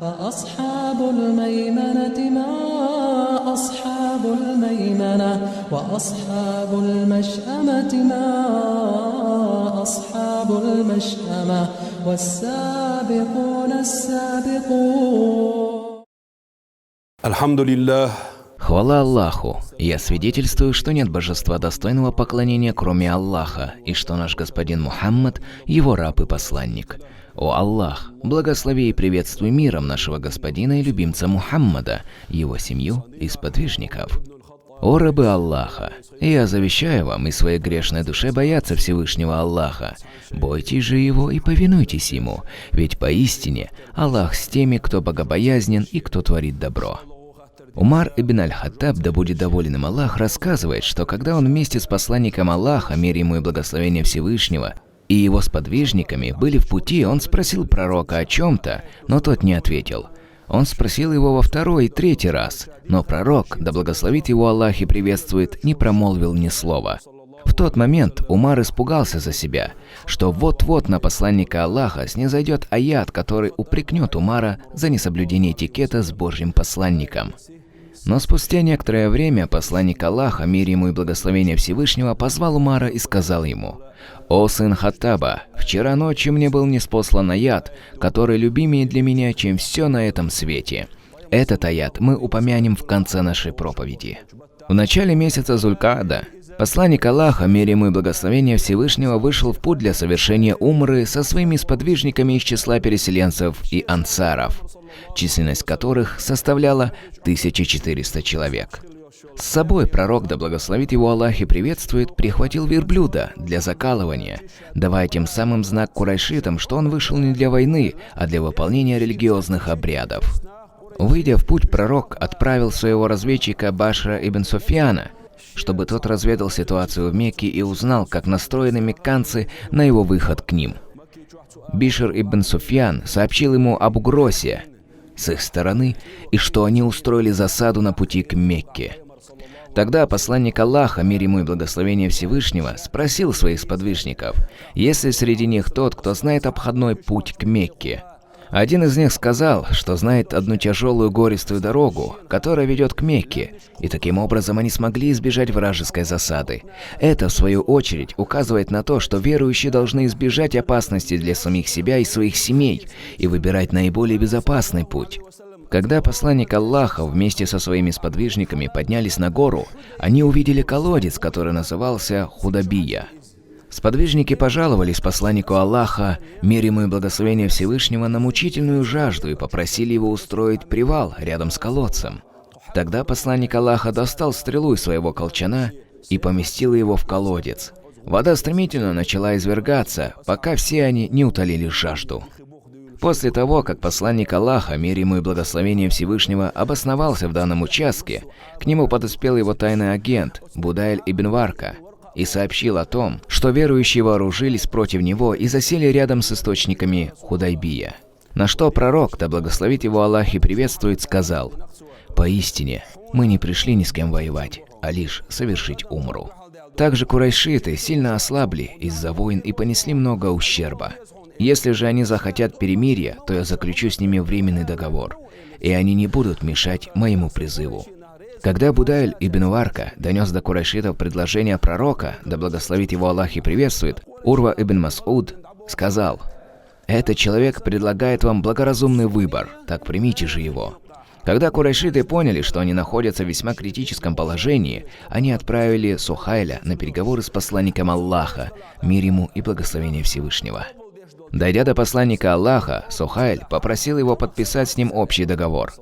فأصحاب الميمنة ما أصحاب الميمنة وأصحاب المشأمة ما أصحاب المشأمة والسابقون السابقون. الحمد لله. Хвала Аллаху! Я свидетельствую, что нет божества достойного поклонения, кроме Аллаха, и что наш господин Мухаммад – его раб и посланник. О Аллах, благослови и приветствуй миром нашего господина и любимца Мухаммада, его семью и сподвижников. О рабы Аллаха! Я завещаю вам и своей грешной душе бояться Всевышнего Аллаха. Бойтесь же Его и повинуйтесь Ему, ведь поистине Аллах с теми, кто богобоязнен и кто творит добро. Умар ибн аль-Хаттаб, да будет доволен им Аллах, рассказывает, что когда он вместе с посланником Аллаха, мир ему и благословение Всевышнего, и его сподвижниками были в пути, он спросил пророка о чем-то, но тот не ответил. Он спросил его во второй и третий раз, но пророк, да благословит его Аллах и приветствует, не промолвил ни слова. В тот момент Умар испугался за себя, что вот-вот на посланника Аллаха снизойдет аят, который упрекнет Умара за несоблюдение этикета с Божьим посланником. Но спустя некоторое время посланник Аллаха, мир ему и благословение Всевышнего, позвал Умара и сказал ему: «О сын Хаттаба, вчера ночью мне был ниспослан аят, который любимее для меня, чем все на этом свете. Этот аят мы упомянем в конце нашей проповеди». В начале месяца Зулькаада посланник Аллаха, мир ему и благословение Всевышнего, вышел в путь для совершения умры со своими сподвижниками из числа переселенцев и ансаров, численность которых составляла 1400 человек. С собой пророк, да благословит его Аллах и приветствует, прихватил верблюда для закалывания, давая тем самым знак курайшитам, что он вышел не для войны, а для выполнения религиозных обрядов. Выйдя в путь, пророк отправил своего разведчика Башра ибн Суфьяна, чтобы тот разведал ситуацию в Мекке и узнал, как настроены мекканцы на его выход к ним. Бишр ибн Суфьян сообщил ему об угрозе с их стороны и что они устроили засаду на пути к Мекке. Тогда посланник Аллаха, мир ему и благословение Всевышнего, спросил своих сподвижников, есть ли среди них тот, кто знает обходной путь к Мекке. Один из них сказал, что знает одну тяжелую гористую дорогу, которая ведет к Мекке, и таким образом они смогли избежать вражеской засады. Это, в свою очередь, указывает на то, что верующие должны избежать опасности для самих себя и своих семей и выбирать наиболее безопасный путь. Когда посланник Аллаха вместе со своими сподвижниками поднялись на гору, они увидели колодец, который назывался Худабия. Сподвижники пожаловались посланнику Аллаха, мир ему и благословение Всевышнего, на мучительную жажду и попросили его устроить привал рядом с колодцем. Тогда посланник Аллаха достал стрелу из своего колчана и поместил его в колодец. Вода стремительно начала извергаться, пока все они не утолили жажду. После того, как посланник Аллаха, мир ему и благословение Всевышнего, обосновался в данном участке, к нему подоспел его тайный агент Будайль ибн Варка и сообщил о том, что верующие вооружились против него и засели рядом с источниками Худайбия. На что пророк, да благословит его Аллах и приветствует, сказал: «Поистине, мы не пришли ни с кем воевать, а лишь совершить умру». Также курайшиты сильно ослабли из-за войн и понесли много ущерба. Если же они захотят перемирия, то я заключу с ними временный договор, и они не будут мешать моему призыву. Когда Будайль ибн Варка донес до курайшитов предложение пророка, да благословит его Аллах и приветствует, Урва ибн Мас'уд сказал: «Этот человек предлагает вам благоразумный выбор, так примите же его». Когда курайшиты поняли, что они находятся в весьма критическом положении, они отправили Сухайля на переговоры с посланником Аллаха, мир ему и благословение Всевышнего. Дойдя до посланника Аллаха, Сухайль попросил его подписать с ним общий договор.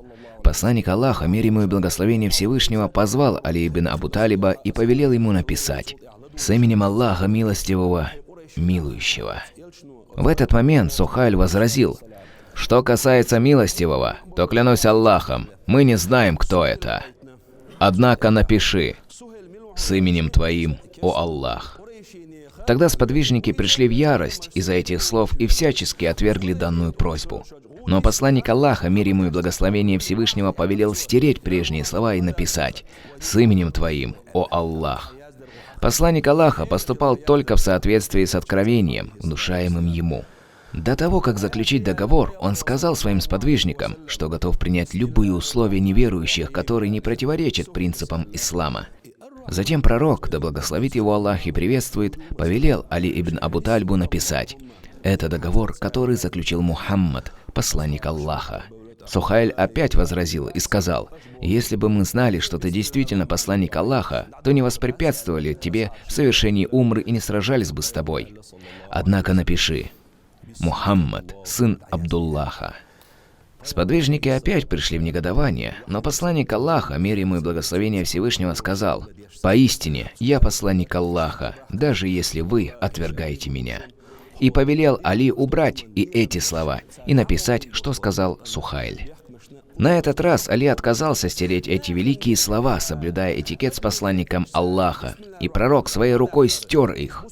Посланник Аллаха, мир ему и благословение Всевышнего, позвал Али ибн Абу Талиба и повелел ему написать: «С именем Аллаха Милостивого, Милующего». В этот момент Сухайль возразил: «Что касается Милостивого, то клянусь Аллахом, мы не знаем, кто это. Однако напиши: с именем Твоим, о Аллах». Тогда сподвижники пришли в ярость из-за этих слов и всячески отвергли данную просьбу. Но посланник Аллаха, мир ему и благословение Всевышнего, повелел стереть прежние слова и написать: «С именем Твоим, о Аллах». Посланник Аллаха поступал только в соответствии с откровением, внушаемым ему. До того, как заключить договор, он сказал своим сподвижникам, что готов принять любые условия неверующих, которые не противоречат принципам ислама. Затем пророк, да благословит его Аллах и приветствует, повелел Али ибн Абу Тальбу написать: «Это договор, который заключил Мухаммад, посланник Аллаха». Сухайль опять возразил и сказал: «Если бы мы знали, что ты действительно посланник Аллаха, то не воспрепятствовали тебе в совершении умры и не сражались бы с тобой. Однако напиши: Мухаммад, сын Абдуллаха». Сподвижники опять пришли в негодование, но посланник Аллаха, мир ему и благословение Всевышнего, сказал: «Поистине, я посланник Аллаха, даже если вы отвергаете меня». И повелел Али убрать и эти слова, и написать, что сказал Сухайль. На этот раз Али отказался стереть эти великие слова, соблюдая этикет с посланником Аллаха, и пророк своей рукой стер их.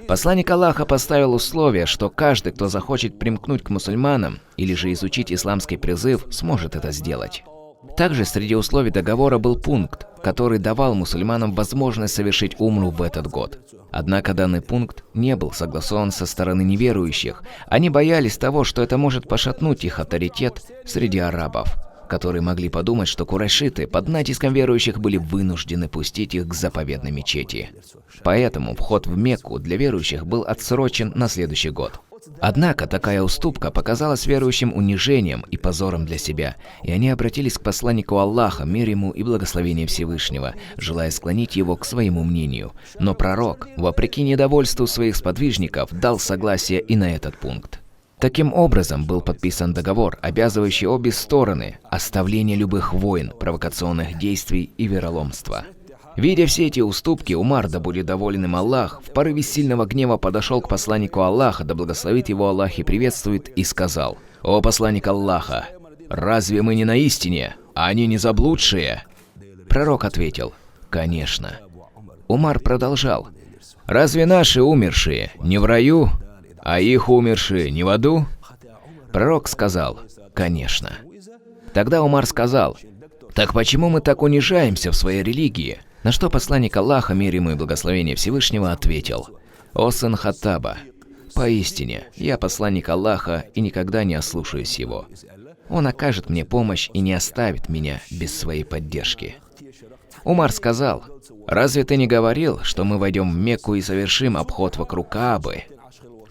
Посланник Аллаха поставил условие, что каждый, кто захочет примкнуть к мусульманам или же изучить исламский призыв, сможет это сделать. Также среди условий договора был пункт, который давал мусульманам возможность совершить умру в этот год. Однако данный пункт не был согласован со стороны неверующих. Они боялись того, что это может пошатнуть их авторитет среди арабов, которые могли подумать, что курайшиты под натиском верующих были вынуждены пустить их к заповедной мечети. Поэтому вход в Мекку для верующих был отсрочен на следующий год. Однако такая уступка показалась верующим унижением и позором для себя, и они обратились к посланнику Аллаха, мир ему и благословение Всевышнего, желая склонить его к своему мнению. Но пророк, вопреки недовольству своих сподвижников, дал согласие и на этот пункт. Таким образом был подписан договор, обязывающий обе стороны оставление любых войн, провокационных действий и вероломства. Видя все эти уступки, Умар, да будет доволен им Аллах, в порыве сильного гнева подошел к посланнику Аллаха, да благословит его Аллах и приветствует, и сказал: «О посланник Аллаха, разве мы не на истине, а они не заблудшие?» Пророк ответил: «Конечно». Умар продолжал: «Разве наши умершие не в раю, а их умершие не в аду?» Пророк сказал: «Конечно». Тогда Умар сказал: «Так почему мы так унижаемся в своей религии?» На что посланник Аллаха, мир ему и благословение Всевышнего, ответил: «О сын Хаттаба, поистине, я посланник Аллаха и никогда не ослушаюсь его. Он окажет мне помощь и не оставит меня без своей поддержки». Умар сказал: «Разве ты не говорил, что мы войдем в Мекку и совершим обход вокруг Каабы?»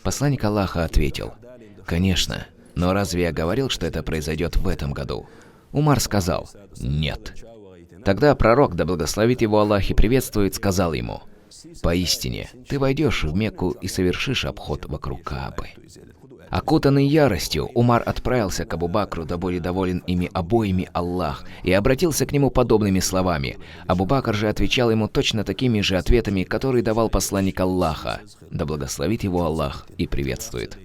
Посланник Аллаха ответил: «Конечно, но разве я говорил, что это произойдет в этом году?» Умар сказал: «Нет». Тогда пророк, да благословит его Аллах и приветствует, сказал ему: «Поистине, ты войдешь в Мекку и совершишь обход вокруг Каабы». Окутанный яростью, Умар отправился к Абу Бакру, да будет доволен ими обоими Аллах, и обратился к нему подобными словами. Абу Бакр же отвечал ему точно такими же ответами, которые давал посланник Аллаха, да благословит его Аллах и приветствует.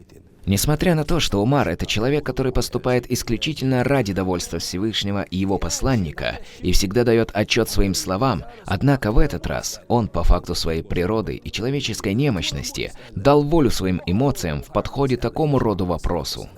Несмотря на то, что Умар – это человек, который поступает исключительно ради довольства Всевышнего и его посланника, и всегда дает отчет своим словам, однако в этот раз он, по факту своей природы и человеческой немощности, дал волю своим эмоциям в подходе к такому роду вопросу.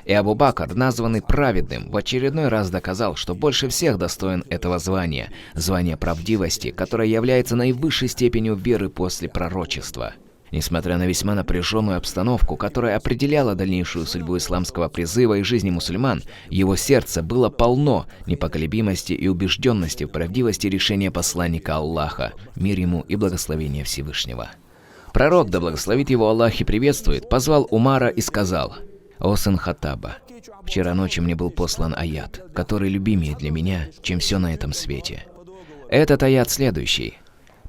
И Абу Бакр, названный праведным, в очередной раз доказал, что больше всех достоин этого звания, звания правдивости, которое является наивысшей степенью веры после пророчества. Несмотря на весьма напряженную обстановку, которая определяла дальнейшую судьбу исламского призыва и жизни мусульман, его сердце было полно непоколебимости и убежденности в правдивости решения посланника Аллаха, мир ему и благословение Всевышнего. Пророк, да благословит его Аллах и приветствует, позвал Умара и сказал: «О сын Хаттаба, вчера ночью мне был послан аят, который любимее для меня, чем все на этом свете. Этот аят следующий: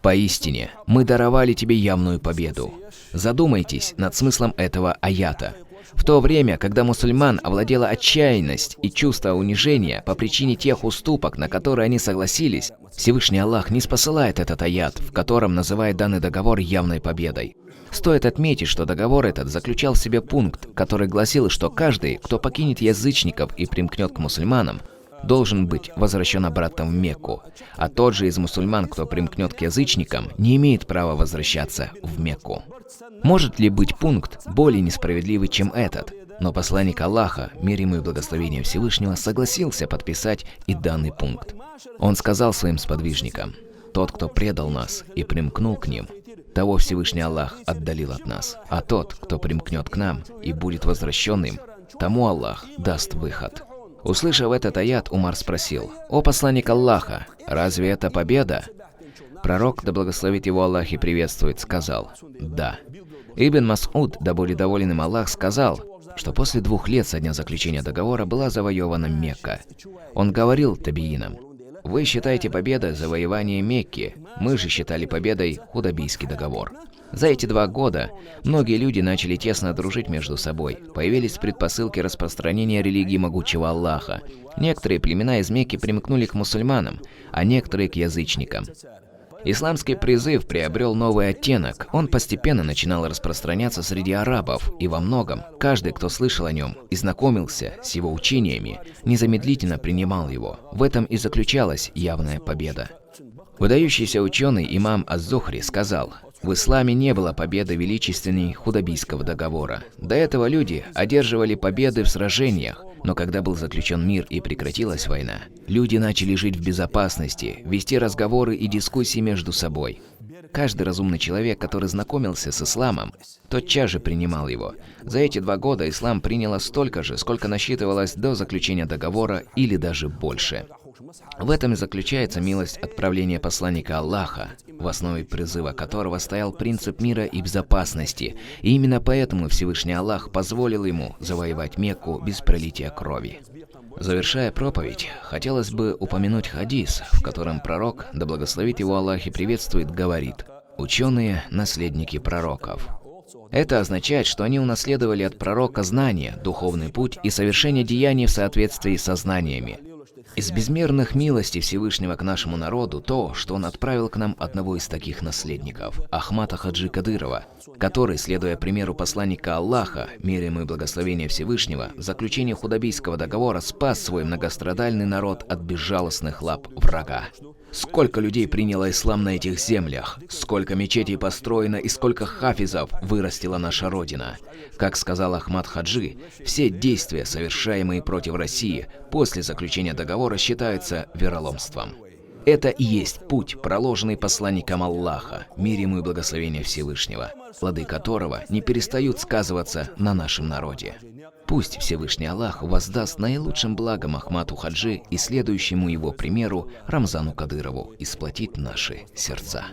поистине, мы даровали тебе явную победу. Задумайтесь над смыслом этого аята. В то время, когда мусульман овладела отчаянность и чувство унижения по причине тех уступок, на которые они согласились, Всевышний Аллах не спосылает этот аят, в котором называет данный договор явной победой. Стоит отметить, что договор этот заключал в себе пункт, который гласил, что каждый, кто покинет язычников и примкнет к мусульманам, должен быть возвращен обратно в Мекку, а тот же из мусульман, кто примкнет к язычникам, не имеет права возвращаться в Мекку. Может ли быть пункт более несправедливый, чем этот? Но посланник Аллаха, мир ему и благословение Всевышнего, согласился подписать и данный пункт. Он сказал своим сподвижникам: «Тот, кто предал нас и примкнул к ним, того Всевышний Аллах отдалил от нас. А тот, кто примкнет к нам и будет возвращенным, тому Аллах даст выход». Услышав этот аят, Умар спросил: «О посланник Аллаха, разве это победа?» Пророк, да благословит его Аллах и приветствует, сказал: «Да». Ибн Мас'уд, да будет доволен им Аллах, сказал, что после 2 лет со дня заключения договора была завоевана Мекка. Он говорил табиинам: «Вы считаете победой завоевание Мекки, мы же считали победой Худайбийский договор». За эти 2 года многие люди начали тесно дружить между собой, появились предпосылки распространения религии могучего Аллаха. Некоторые племена из Мекки примкнули к мусульманам, а некоторые к язычникам. Исламский призыв приобрел новый оттенок, он постепенно начинал распространяться среди арабов, и во многом каждый, кто слышал о нем и знакомился с его учениями, незамедлительно принимал его. В этом и заключалась явная победа. Выдающийся ученый имам Аз-Зухри сказал: «В исламе не было победы величественней Худайбийского договора. До этого люди одерживали победы в сражениях, но когда был заключен мир и прекратилась война, люди начали жить в безопасности, вести разговоры и дискуссии между собой. Каждый разумный человек, который знакомился с исламом, тотчас же принимал его. За эти 2 года ислам приняло столько же, сколько насчитывалось до заключения договора, или даже больше. В этом и заключается милость отправления посланника Аллаха, в основе призыва которого стоял принцип мира и безопасности, и именно поэтому Всевышний Аллах позволил ему завоевать Мекку без пролития крови». Завершая проповедь, хотелось бы упомянуть хадис, в котором пророк, да благословит его Аллах и приветствует, говорит: «Ученые – наследники пророков». Это означает, что они унаследовали от пророка знания, духовный путь и совершение деяний в соответствии со знаниями. Из безмерных милостей Всевышнего к нашему народу то, что он отправил к нам одного из таких наследников, Ахмата Хаджи Кадырова, который, следуя примеру посланника Аллаха, мир ему и благословения Всевышнего, в заключении Худайбийского договора спас свой многострадальный народ от безжалостных лап врага. Сколько людей приняло ислам на этих землях, сколько мечетей построено и сколько хафизов вырастила наша Родина. Как сказал Ахмад Хаджи, все действия, совершаемые против России после заключения договора, считаются вероломством. Это и есть путь, проложенный посланником Аллаха, мир ему и благословения Всевышнего, плоды которого не перестают сказываться на нашем народе. Пусть Всевышний Аллах воздаст наилучшим благом Ахмату Хаджи и следующему его примеру Рамзану Кадырову и сплотит наши сердца.